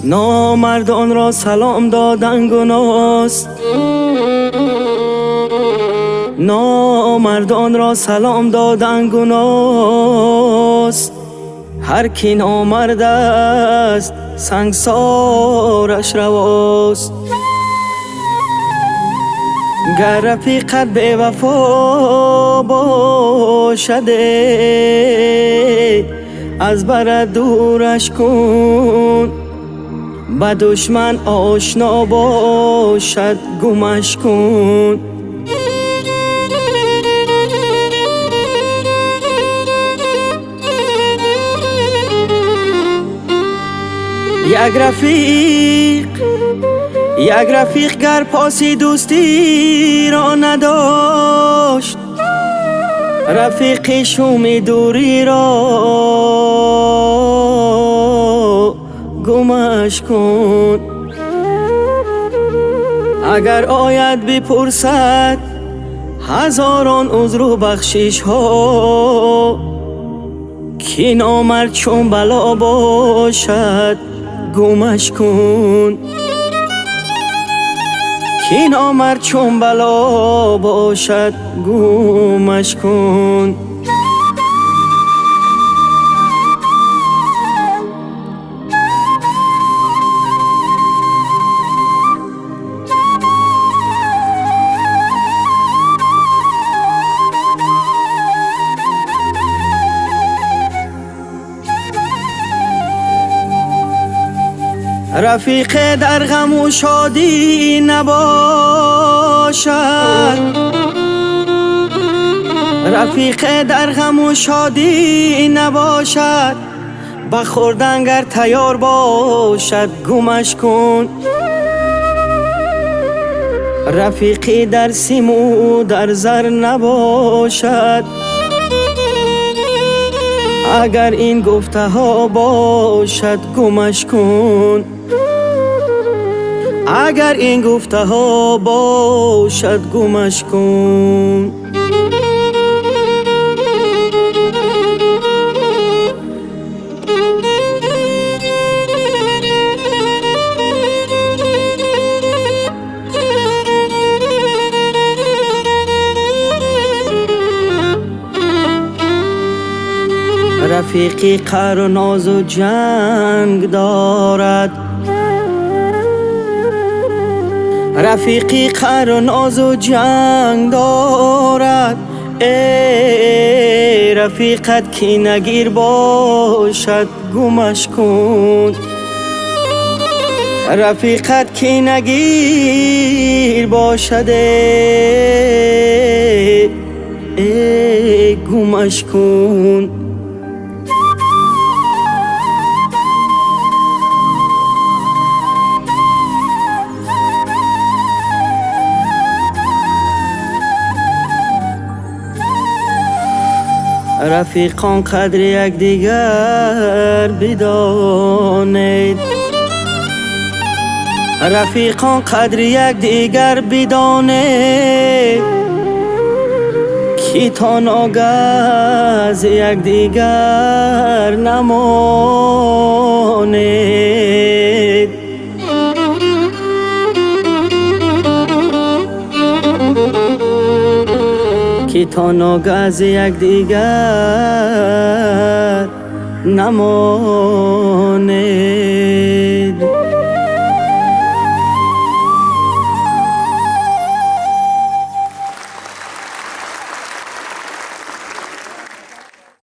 نامردان را سلام دادن گناست، نامردان را سلام دادن گناست. هر کی نامرد است سنگسارش رواست. گر رفیقت بی وفا باشده از بر دورش کن، با دشمن آشنا باشد گمش کن. یک رفیق گر پاسی دوستی را نداشت، رفیق شوم دوری را گمش کن. اگر آید بپرسد هزاران عذر و بخشش ها، کی نامرد چون بلا باشد گمش کن. کی نامرد چون بلا باشد گمش کن. رفیق در غم و شادی نباشد، رفیق در غم و شادی نباشد. بخوردن گر تیار باشد گمش کن. رفیقی در سیم و در زر نباشد، اگر این گفته ها باشد گمش کن. اگر این گفته ها باشد گمش کن. رفیقی قهر و ناز و جنگ دارد، رفیقی قهر و ناز و جنگ دارد. ای رفیقت کی نگیر باشد گمش کن. رفیقت کی نگیر باشد ای گمش کن. رفیقان قدر یک دیگر بدانید، رفیقان قدر یک دیگر بدانید. کی تا ناگه از یک دیگر نمانید. کی تا ناگه از یک دیگر نمانید.